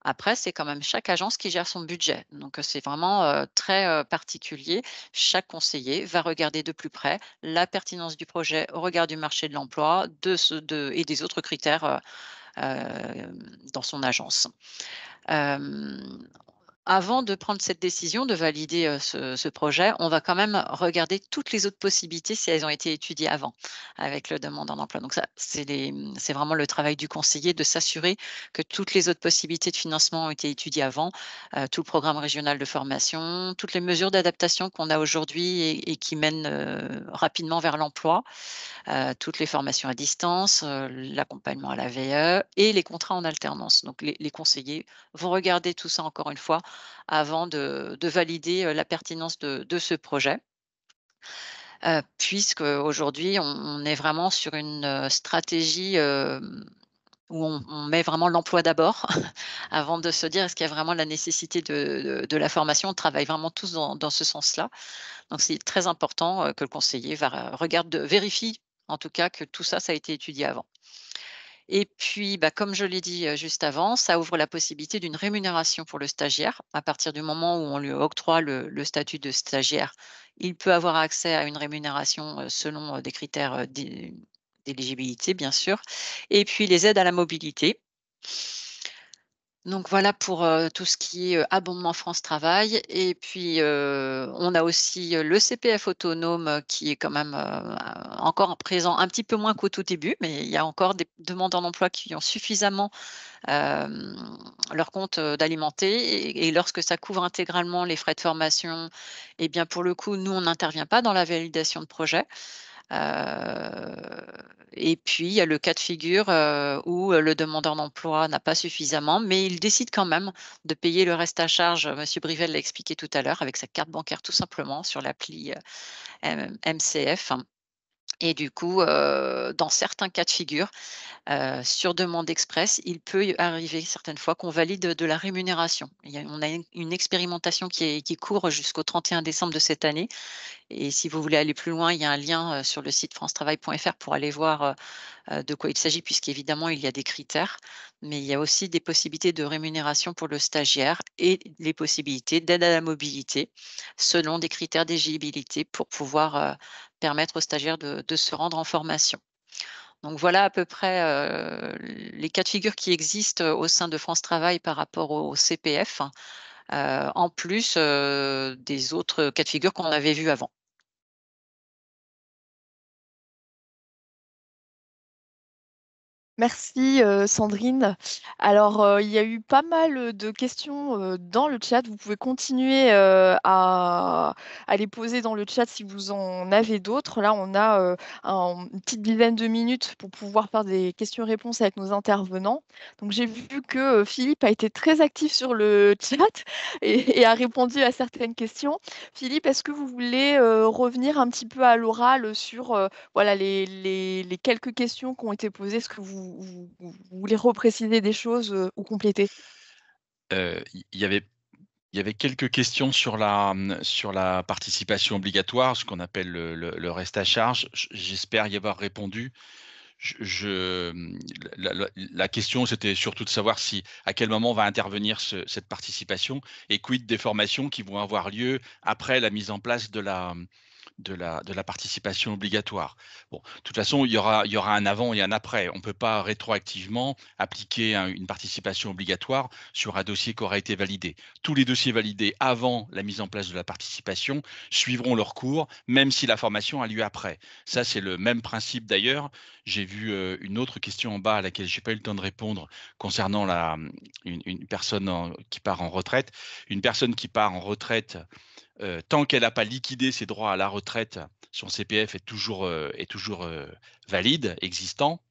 Après, c'est quand même chaque agence qui gère son budget. Donc, c'est vraiment très particulier. Chaque conseiller va regarder de plus près la pertinence du projet au regard du marché de l'emploi et des autres critères dans son agence. Avant de prendre cette décision de valider ce projet, on va quand même regarder toutes les autres possibilités si elles ont été étudiées avant avec le demandeur d'emploi. Donc ça, c'est vraiment le travail du conseiller de s'assurer que toutes les autres possibilités de financement ont été étudiées avant, tout le programme régional de formation, toutes les mesures d'adaptation qu'on a aujourd'hui et qui mènent rapidement vers l'emploi, toutes les formations à distance, l'accompagnement à la VE et les contrats en alternance. Donc les conseillers vont regarder tout ça encore une fois avant de valider la pertinence de ce projet. Puisque aujourd'hui, on est vraiment sur une stratégie où on met vraiment l'emploi d'abord, avant de se dire: «Est-ce qu'il y a vraiment la nécessité de la formation?» On travaille vraiment tous dans ce sens-là. Donc c'est très important, que le conseiller vérifie en tout cas que tout ça, ça a été étudié avant. Et puis, bah, comme je l'ai dit, juste avant, ça ouvre la possibilité d'une rémunération pour le stagiaire. À partir du moment où on lui octroie le statut de stagiaire, il peut avoir accès à une rémunération, selon, des critères, d'éligibilité, bien sûr. Et puis les aides à la mobilité. Donc voilà pour, tout ce qui est, abondement France Travail. Et puis, on a aussi, le CPF autonome, qui est quand même, encore présent un petit peu moins qu'au tout début, mais il y a encore des demandeurs d'emploi qui ont suffisamment, hem, leur compte, d'alimenter. Et lorsque ça couvre intégralement les frais de formation, et bien, pour le coup, nous, on n'intervient pas dans la validation de projet. Et puis il y a le cas de figure, où, le demandeur d'emploi n'a pas suffisamment, mais il décide quand même de payer le reste à charge. Monsieur Brivel l'a expliqué tout à l'heure, avec sa carte bancaire tout simplement sur l'appli, MCF. Et du coup, dans certains cas de figure, sur demande express, il peut y arriver certaines fois qu'on valide de la rémunération. On a une expérimentation qui court jusqu'au 31 décembre de cette année. Et si vous voulez aller plus loin, il y a un lien, sur le site francetravail.fr pour aller voir, de quoi il s'agit, puisqu'évidemment il y a des critères. Mais il y a aussi des possibilités de rémunération pour le stagiaire et les possibilités d'aide à la mobilité, selon des critères d'éligibilité pour pouvoir, permettre aux stagiaires de se rendre en formation. Donc voilà à peu près, les cas de figure qui existent, au sein de France Travail par rapport au CPF, en plus, des autres cas de figure qu'on avait vus avant. Merci, Sandrine. Alors, il y a eu pas mal de questions dans le chat. Vous pouvez continuer à les poser dans le chat si vous en avez d'autres. Là, on a une petite dizaine de minutes pour pouvoir faire des questions-réponses avec nos intervenants. Donc, j'ai vu que Philippe a été très actif sur le chat et a répondu à certaines questions. Philippe, est-ce que vous voulez revenir un petit peu à l'oral sur voilà, les quelques questions qui ont été posées? Est-ce que vous voulez repréciser des choses ou compléter? Il y avait quelques questions sur la participation obligatoire, ce qu'on appelle le reste à charge. J'espère y avoir répondu. La question, c'était surtout de savoir à quel moment va intervenir cette participation, et quid des formations qui vont avoir lieu après la mise en place de la participation obligatoire. Bon, de toute façon, il y aura un avant et un après. On ne peut pas rétroactivement appliquer une participation obligatoire sur un dossier qui aura été validé. Tous les dossiers validés avant la mise en place de la participation suivront leur cours, même si la formation a lieu après. Ça, c'est le même principe d'ailleurs. J'ai vu une autre question en bas à laquelle je n'ai pas eu le temps de répondre concernant une personne qui part en retraite. Une personne qui part en retraite, tant qu'elle n'a pas liquidé ses droits à la retraite, son CPF est toujours valide, existant.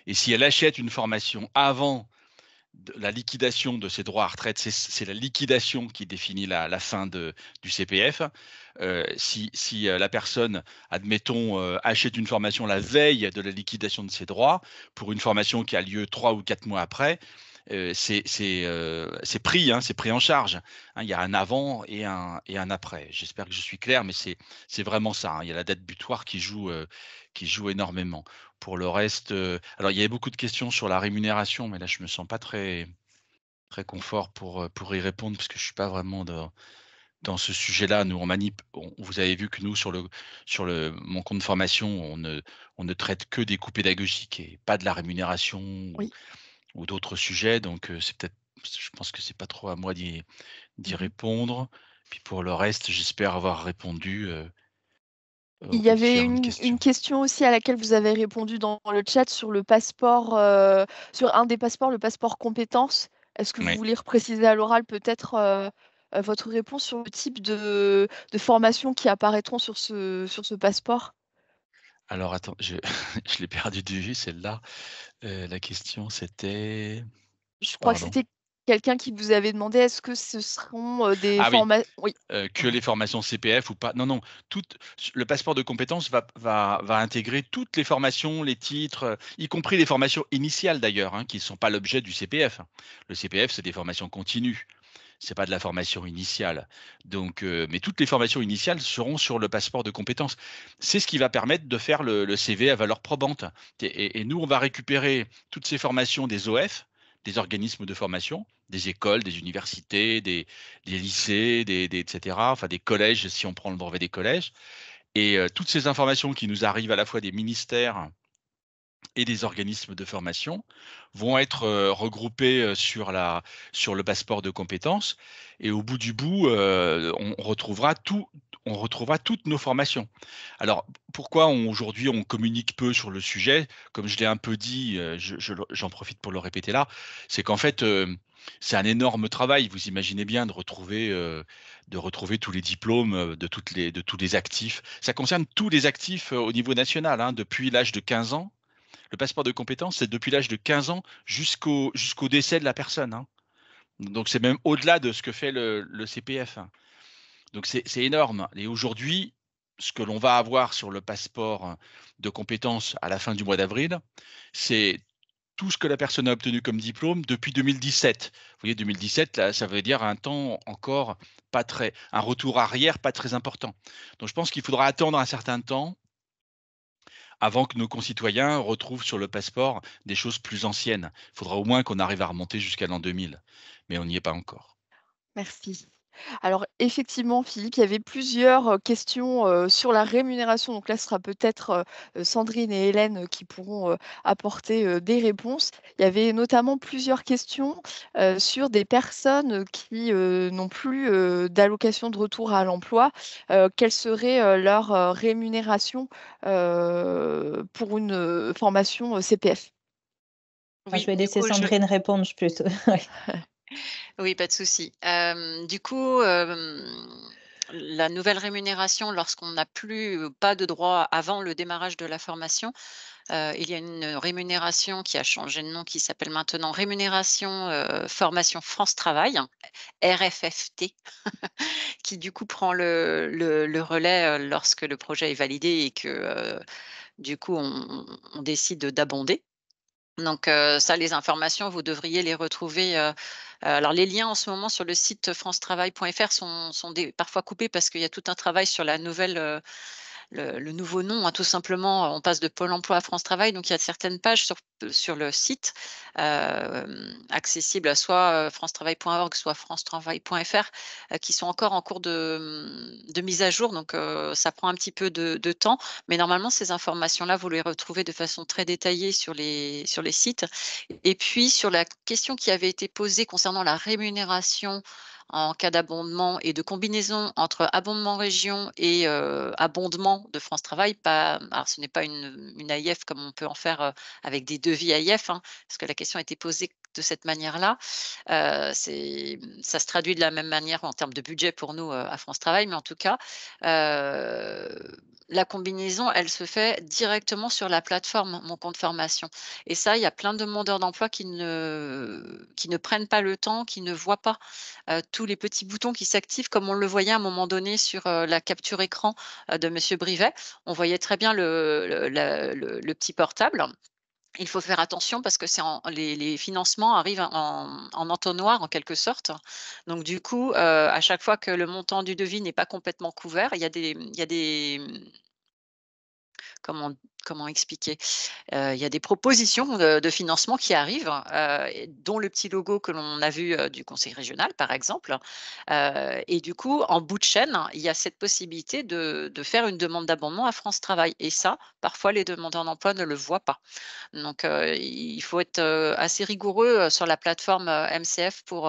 Et si elle achète une formation avant la liquidation de ses droits à retraite, c'est la liquidation qui définit la fin du CPF. Si la personne, admettons, achète une formation la veille de la liquidation de ses droits, pour une formation qui a lieu 3 ou 4 mois après, c'est pris, c'est pris en charge. Il y a un avant et un après. J'espère que je suis clair, mais c'est vraiment ça. Il y a la date butoir qui joue énormément. Pour le reste, alors il y avait beaucoup de questions sur la rémunération, mais là je me sens pas très confort pour y répondre, parce que je suis pas vraiment dans ce sujet-là. Nous, vous avez vu que nous, sur mon compte de formation, on ne traite que des coûts pédagogiques et pas de la rémunération Oui. ou d'autres sujets. Donc, je pense que c'est pas trop à moi d'y répondre. Puis pour le reste, j'espère avoir répondu Il y aux avait différentes une questions. question aussi à laquelle vous avez répondu dans le chat sur le passeport, sur un des passeports, le passeport compétences. Est-ce que vous Oui. voulez repréciser à l'oral peut-être votre réponse sur le type de formation qui apparaîtront sur ce passeport? Alors attends, je l'ai perdu de vue celle-là. La question c'était? Je crois que Pardon. c'était quelqu'un qui vous avait demandé est-ce que ce seront des Ah oui, formations. Oui. que les formations CPF ou pas. Non, non, le passeport de compétences va intégrer toutes les formations, les titres, y compris les formations initiales d'ailleurs, hein, qui ne sont pas l'objet du CPF. Le CPF, c'est des formations continues. C'est pas de la formation initiale. Donc, mais toutes les formations initiales seront sur le passeport de compétences. C'est ce qui va permettre de faire le CV à valeur probante. Et nous, on va récupérer toutes ces formations des OF, des organismes de formation, des écoles, des universités, des lycées, etc., enfin des collèges, si on prend le brevet des collèges. Et toutes ces informations qui nous arrivent à la fois des ministères et des organismes de formation vont être regroupés sur le passeport de compétences. Et au bout du bout, on retrouvera toutes nos formations. Alors, pourquoi aujourd'hui on communique peu sur le sujet? Comme je l'ai un peu dit, j'en profite pour le répéter là, c'est qu'en fait, c'est un énorme travail. Vous imaginez bien de retrouver tous les diplômes de tous les actifs. Ça concerne tous les actifs au niveau national, hein, depuis l'âge de 15 ans. Le passeport de compétences, c'est depuis l'âge de 15 ans jusqu'au décès de la personne, hein. Donc, c'est même au-delà de ce que fait le CPF, hein. Donc, c'est énorme. Et aujourd'hui, ce que l'on va avoir sur le passeport de compétences à la fin du mois d'avril, c'est tout ce que la personne a obtenu comme diplôme depuis 2017. Vous voyez, 2017, là, ça veut dire un temps encore un retour arrière pas très important. Donc, je pense qu'il faudra attendre un certain temps avant que nos concitoyens retrouvent sur le passeport des choses plus anciennes. Il faudra au moins qu'on arrive à remonter jusqu'à l'an 2000, mais on n'y est pas encore. Merci. Alors effectivement, Philippe, il y avait plusieurs questions sur la rémunération. Donc là, ce sera peut-être Sandrine et Hélène qui pourront apporter des réponses. Il y avait notamment plusieurs questions sur des personnes qui n'ont plus d'allocation de retour à l'emploi. Quelle serait leur rémunération pour une formation CPF? Enfin, je Oui, vais du laisser coup, Sandrine répondre plutôt. Ouais. oui, pas de souci. Du coup, la nouvelle rémunération, lorsqu'on n'a plus pas de droit avant le démarrage de la formation, il y a une rémunération qui a changé de nom, qui s'appelle maintenant rémunération formation France Travail, RFFT, qui du coup prend le relais lorsque le projet est validé et que du coup on décide d'abonder. Donc ça, les informations, vous devriez les retrouver, alors les liens en ce moment sur le site francetravail.fr sont parfois coupés parce qu'il y a tout un travail sur la nouvelle, le nouveau nom, hein, tout simplement. On passe de Pôle emploi à France Travail, donc il y a certaines pages sur le site, accessibles à soit, francetravail.org, soit francetravail.fr, qui sont encore en cours de mise à jour, donc ça prend un petit peu de temps. Mais normalement, ces informations-là, vous les retrouvez de façon très détaillée sur les sites. Et puis sur la question qui avait été posée concernant la rémunération en cas d'abondement et de combinaison entre abondement région et abondement de France Travail. Alors ce n'est pas une AIF comme on peut en faire avec des devis AIF, hein, parce que la question a été posée de cette manière-là. Ça se traduit de la même manière en termes de budget pour nous à France Travail, mais en tout cas, la combinaison, elle se fait directement sur la plateforme Mon compte formation. Et ça, il y a plein de demandeurs d'emploi qui ne prennent pas le temps, qui ne voient pas tous les petits boutons qui s'activent comme on le voyait à un moment donné sur la capture écran de Monsieur Brivet. On voyait très bien le petit portable. Il faut faire attention parce que les financements arrivent en entonnoir en quelque sorte. Donc du coup, à chaque fois que le montant du devis n'est pas complètement couvert, il y a des comment comment expliquer? Il y a des propositions de financement qui arrivent, et dont le petit logo que l'on a vu, du conseil régional, par exemple. Et du coup, en bout de chaîne, il y a cette possibilité de faire une demande d'abondement à France Travail et ça, parfois, les demandeurs d'emploi ne le voient pas. Donc, il faut être, assez rigoureux, sur la plateforme, MCF pour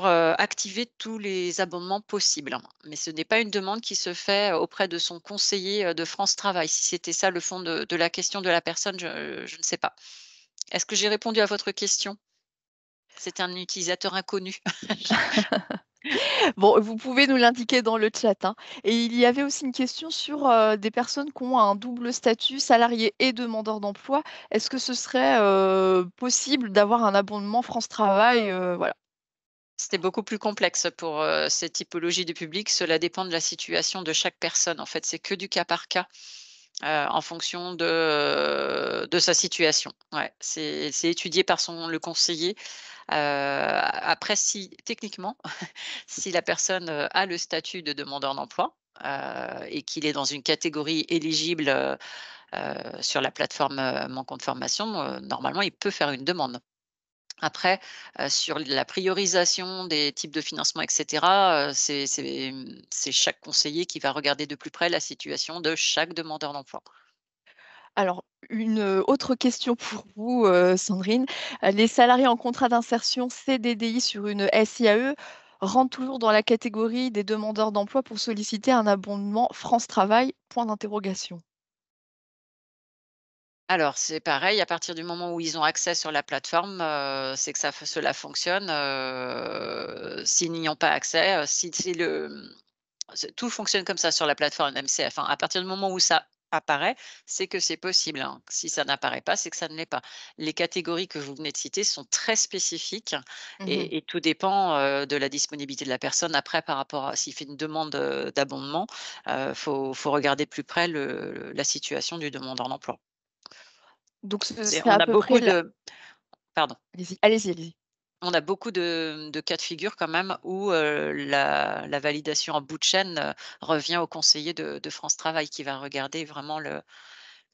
activer tous les abonnements possibles. Mais ce n'est pas une demande qui se fait auprès de son conseiller, de France Travail. Si c'était ça le fond de la question de la personne, je ne sais pas. Est-ce que j'ai répondu à votre question? C'est un utilisateur inconnu. Bon, vous pouvez nous l'indiquer dans le chat, hein. Et il y avait aussi une question sur des personnes qui ont un double statut, salarié et demandeur d'emploi. Est-ce que ce serait possible d'avoir un abondement France Travail voilà. C'était beaucoup plus complexe pour, cette typologie de public. Cela dépend de la situation de chaque personne. En fait, c'est que du cas par cas, en fonction de sa situation. Ouais, c'est étudié par le conseiller. Après si techniquement, si la personne, a le statut de demandeur d'emploi, et qu'il est dans une catégorie éligible, sur la plateforme, Mon compte formation, normalement, il peut faire une demande. Après, sur la priorisation des types de financement et cetera, c'est chaque conseiller qui va regarder de plus près la situation de chaque demandeur d'emploi. Alors, une autre question pour vous, Sandrine. Les salariés en contrat d'insertion CDDI sur une SIAE rentrent toujours dans la catégorie des demandeurs d'emploi pour solliciter un abondement France Travail? Point d'interrogation. Alors, c'est pareil, à partir du moment où ils ont accès sur la plateforme, c'est que cela fonctionne, s'ils n'y ont pas accès, si tout fonctionne comme ça sur la plateforme MCF, hein. À partir du moment où ça apparaît, c'est que c'est possible, hein. Si ça n'apparaît pas, c'est que ça ne l'est pas. Les catégories que vous venez de citer sont très spécifiques Mmh. et tout dépend, de la disponibilité de la personne après par rapport à s'il fait une demande, d'abondement, faut regarder de plus près la situation du demandeur d'emploi. Donc ce C'est serait on à a peu près beaucoup la de Pardon. allez-y, allez-y, allez-y. On a beaucoup de cas de figure quand même où, la validation en bout de chaîne, revient au conseiller de France Travail qui va regarder vraiment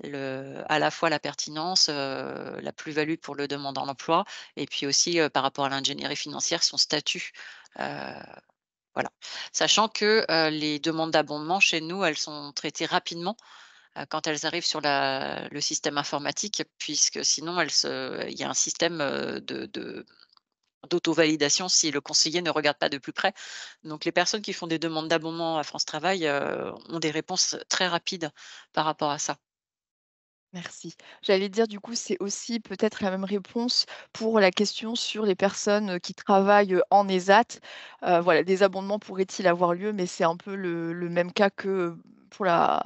à la fois la pertinence, la plus-value pour le demandeur d'emploi et puis aussi, par rapport à l'ingénierie financière, son statut. Heu, voilà. Sachant que, les demandes d'abondement chez nous, elles sont traitées rapidement, quand elles arrivent sur le système informatique puisque sinon il y a un système, de d'auto-validation si le conseiller ne regarde pas de plus près. Donc les personnes qui font des demandes d'abondement à France Travail, ont des réponses très rapides par rapport à ça. Merci. J'allais dire du coup, c'est aussi peut-être la même réponse pour la question sur les personnes, qui travaillent, en ESAT. Voilà, des abondements pourraient-ils avoir lieu? Mais c'est un peu le même cas que, pour la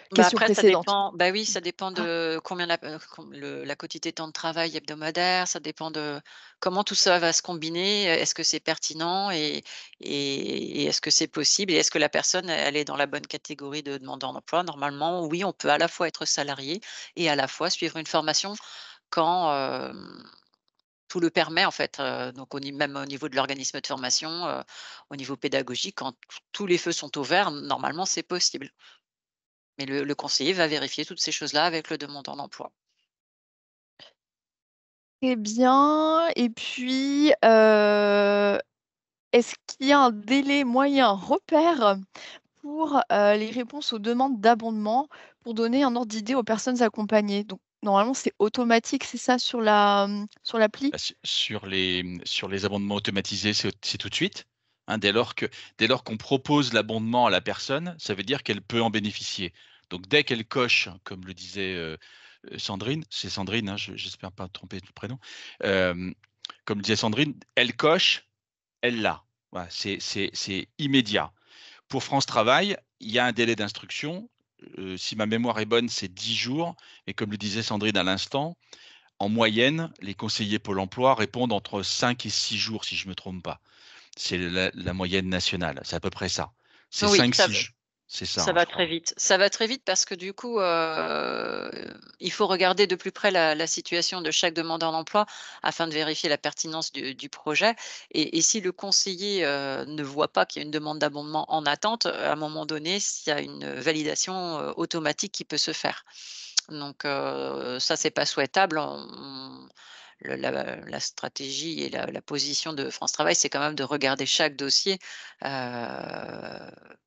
Bah, question après ça précédente. dépend bah, oui, ça dépend Ah, de combien la quantité de temps de travail hebdomadaire, ça dépend de comment tout ça va se combiner. Est-ce que c'est pertinent et est-ce que c'est possible et est-ce que la personne, elle est dans la bonne catégorie de demandeur d'emploi? Normalement, oui, on peut à la fois être salarié et à la fois suivre une formation quand, tout le permet en fait, donc même au niveau de l'organisme de formation, au niveau pédagogique, quand tous les feux sont au vert, normalement c'est possible. Mais le conseiller va vérifier toutes ces choses-là avec le demandeur d'emploi. très bien et puis, est-ce qu'il y a un délai moyen repère pour, les réponses aux demandes d'abondement pour donner un ordre d'idée aux personnes accompagnées? Donc normalement, c'est automatique, c'est ça sur l'appli? Bah, sur les abondements automatisés, c'est tout de suite, hein. Dès lors qu'on propose l'abondement à la personne, ça veut dire qu'elle peut en bénéficier. Donc dès qu'elle coche, comme le disait, Sandrine, c'est Sandrine, hein, j'espère pas me tromper le prénom. Hem, Comme disait Sandrine, elle coche, elle l'a. Voilà, c'est immédiat. Pour France Travail, il y a un délai d'instruction, si ma mémoire est bonne, c'est 10 jours et comme le disait Sandrine à l'instant, en moyenne, les conseillers Pôle emploi répondent entre 5 et 6 jours, si je ne me trompe pas. C'est la moyenne nationale, c'est à peu près ça. C'est Oui, 5-6 jours. C'est ça, ça hein, va je très crois. vite. Ça va très vite parce que du coup, il faut regarder de plus près la situation de chaque demandeur d'emploi afin de vérifier la pertinence du projet et si le conseiller, ne voit pas qu'il y a une demande d'abondement en attente, à un moment donné, il y a une validation, automatique qui peut se faire. Donc ça, c'est pas souhaitable. La stratégie et la position de France Travail, c'est quand même de regarder chaque dossier,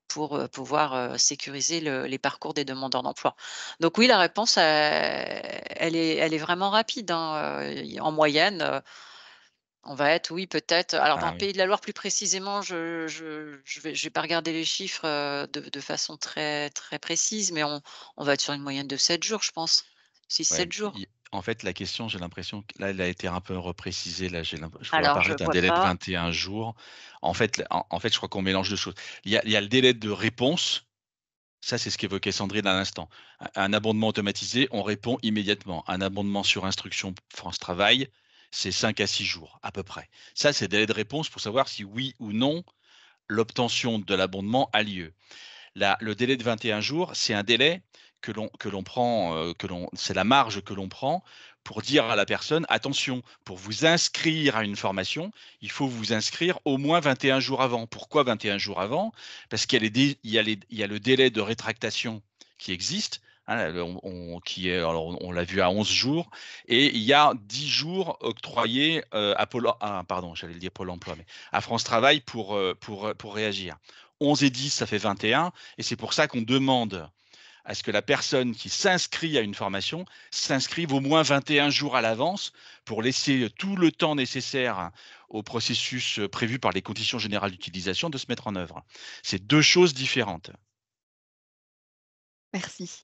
pour, pouvoir, sécuriser les parcours des demandeurs d'emploi. Donc oui, la réponse, elle est vraiment rapide, hein, en moyenne, on va être oui peut-être alors dans Ah le oui. Pays de la Loire plus précisément, je vais pas regarder les chiffres, de façon très, très précise, mais on va être sur une moyenne de 7 jours, je pense. 6-7 Ouais, jours. En fait, la question, j'ai l'impression que là, elle a été un peu reprécisée. Là, je vois Alors, je apparaître un vois délai de pas. 21 jours. En fait, je crois qu'on mélange deux choses. Il y a le délai de réponse. Ça, c'est ce qu'évoquait Sandrine à l'instant. Un abondement automatisé, on répond immédiatement. Un abondement sur instruction France Travail, c'est 5 à 6 jours, à peu près. Ça, c'est le délai de réponse pour savoir si oui ou non l'obtention de l'abondement a lieu. Le délai de 21 jours, c'est un délai que l'on prend, c'est la marge que l'on prend pour dire à la personne, attention, pour vous inscrire à une formation, il faut vous inscrire au moins 21 jours avant. Pourquoi 21 jours avant? Parce qu'il y a le délai de rétractation qui existe, hein, on l'a vu à 11 jours, et il y a 10 jours octroyés j'allais le dire Pôle emploi, mais à France Travail pour réagir. 11 et 10, ça fait 21. Et c'est pour ça qu'on demande à ce que la personne qui s'inscrit à une formation s'inscrive au moins 21 jours à l'avance pour laisser tout le temps nécessaire au processus prévu par les conditions générales d'utilisation de se mettre en œuvre. C'est deux choses différentes. Merci.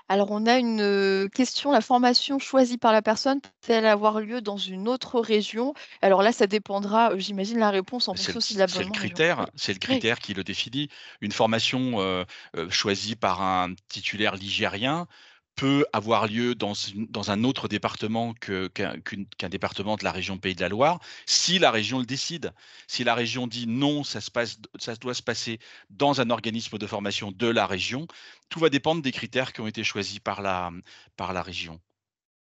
Alors, on a une question. La formation choisie par la personne peut-elle avoir lieu dans une autre région? Alors là, ça dépendra, j'imagine, la réponse en fonction aussi de C'est le l'abonnement région. critère, Oui. c'est le Oui. critère qui le définit. Une formation choisie par un titulaire ligérien peut avoir lieu dans un autre département qu'un département de la région Pays de la Loire, si la région le décide. Si la région dit non, ça doit se passer dans un organisme de formation de la région, tout va dépendre des critères qui ont été choisis par la région.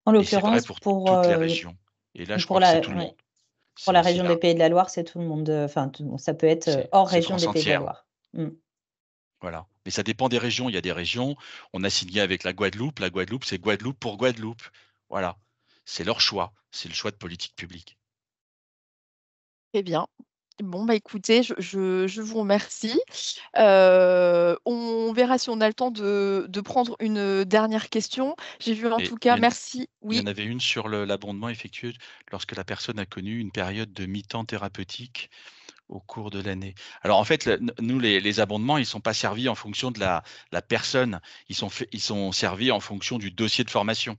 En Et c'est vrai l'occurrence, pour toutes les régions. Et là, je crois pour que c'est tout le monde. ouais, pour C'est la aussi région des là. Pays de la Loire, c'est tout le monde. Enfin, ça peut être hors C'est région France des Pays de la entière. Loire. Mm. Voilà. Mais ça dépend des régions. Il y a des régions, on a signé avec la Guadeloupe. La Guadeloupe, c'est Guadeloupe pour Guadeloupe. Voilà. C'est leur choix. C'est le choix de politique publique. Très bien. Bon, bah écoutez, je vous remercie. On verra si on a le temps de prendre une dernière question. J'ai vu en Et tout cas, merci. il y Oui. en avait une sur l'abondement effectué lorsque la personne a connu une période de mi-temps thérapeutique au cours de l'année. Alors en fait, nous, les abondements, ils ne sont pas servis en fonction de la personne. Ils sont servis en fonction du dossier de formation.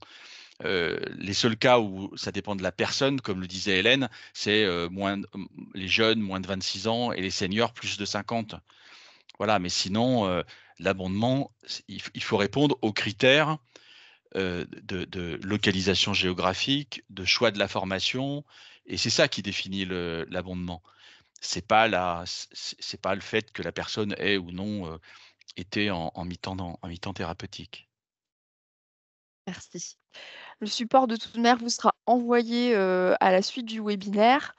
Les seuls cas où ça dépend de la personne, comme le disait Hélène, c'est les jeunes moins de 26 ans et les seniors plus de 50. Voilà, mais sinon, l'abondement, il faut répondre aux critères de localisation géographique, de choix de la formation, et c'est ça qui définit l'abondement. C'est pas le fait que la personne ait ou non été en mi-temps thérapeutique. Merci. Le support de toute manière vous sera envoyé à la suite du webinaire.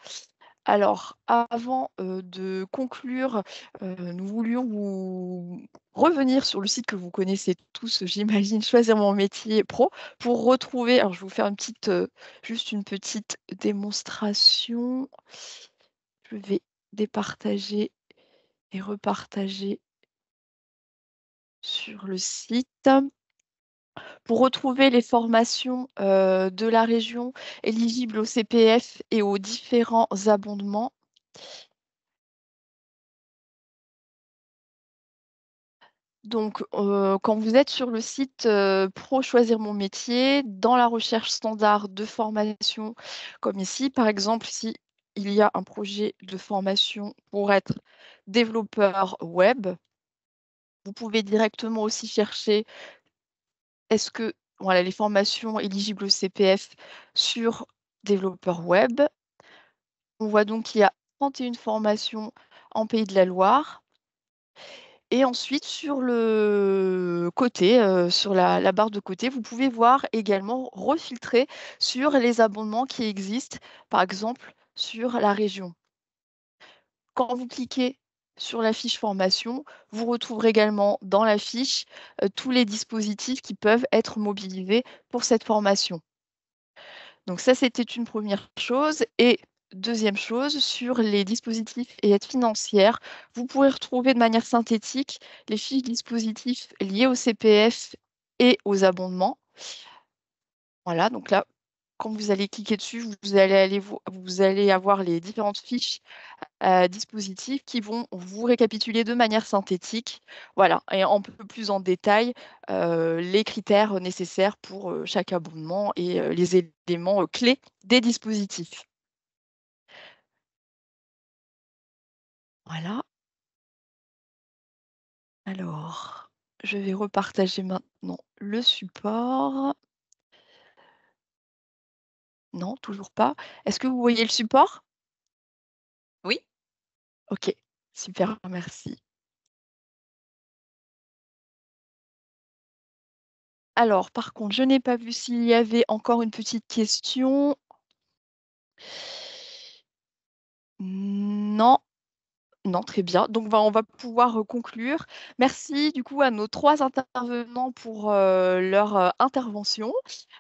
Alors, avant de conclure, nous voulions vous revenir sur le site que vous connaissez tous, j'imagine, Choisir mon métier pro, pour retrouver. Alors, je vais vous faire juste une petite démonstration. Je vais départager et repartager sur le site. Pour retrouver les formations de la région éligibles au CPF et aux différents abondements, donc quand vous êtes sur le site Pro Choisir mon métier, dans la recherche standard de formation, comme ici, par exemple, si il y a un projet de formation pour être développeur web, vous pouvez directement aussi chercher est-ce que voilà, les formations éligibles au CPF sur développeur web. On voit donc qu'il y a 31 formations en Pays de la Loire. Et ensuite, sur le côté, sur la barre de côté, vous pouvez voir également refiltrer sur les abonnements qui existent, par exemple sur la région. Quand vous cliquez sur la fiche formation, vous retrouverez également dans la fiche tous les dispositifs qui peuvent être mobilisés pour cette formation. Donc ça, c'était une première chose. Et deuxième chose, sur les dispositifs et aides financières, vous pourrez retrouver de manière synthétique les fiches dispositifs liés au CPF et aux abondements. Voilà, donc là, quand vous allez cliquer dessus, vous allez avoir les différentes fiches dispositifs qui vont vous récapituler de manière synthétique, voilà, et un peu plus en détail, les critères nécessaires pour chaque abonnement et les éléments clés des dispositifs. Voilà. Alors, je vais repartager maintenant le support. Non, toujours pas. Est-ce que vous voyez le support? Oui. OK, super, merci. Alors, par contre, je n'ai pas vu s'il y avait encore une petite question. Non. Non, très bien. Donc, on va pouvoir conclure. Merci du coup à nos 3 intervenants pour leur intervention.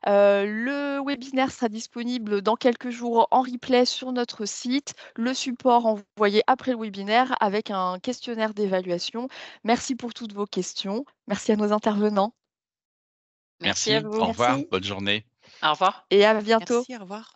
Le webinaire sera disponible dans quelques jours en replay sur notre site. Le support envoyé après le webinaire avec un questionnaire d'évaluation. Merci pour toutes vos questions. Merci à nos intervenants Merci à Merci, vous. au revoir, Merci. bonne journée. Au revoir. et à bientôt. Merci, au revoir.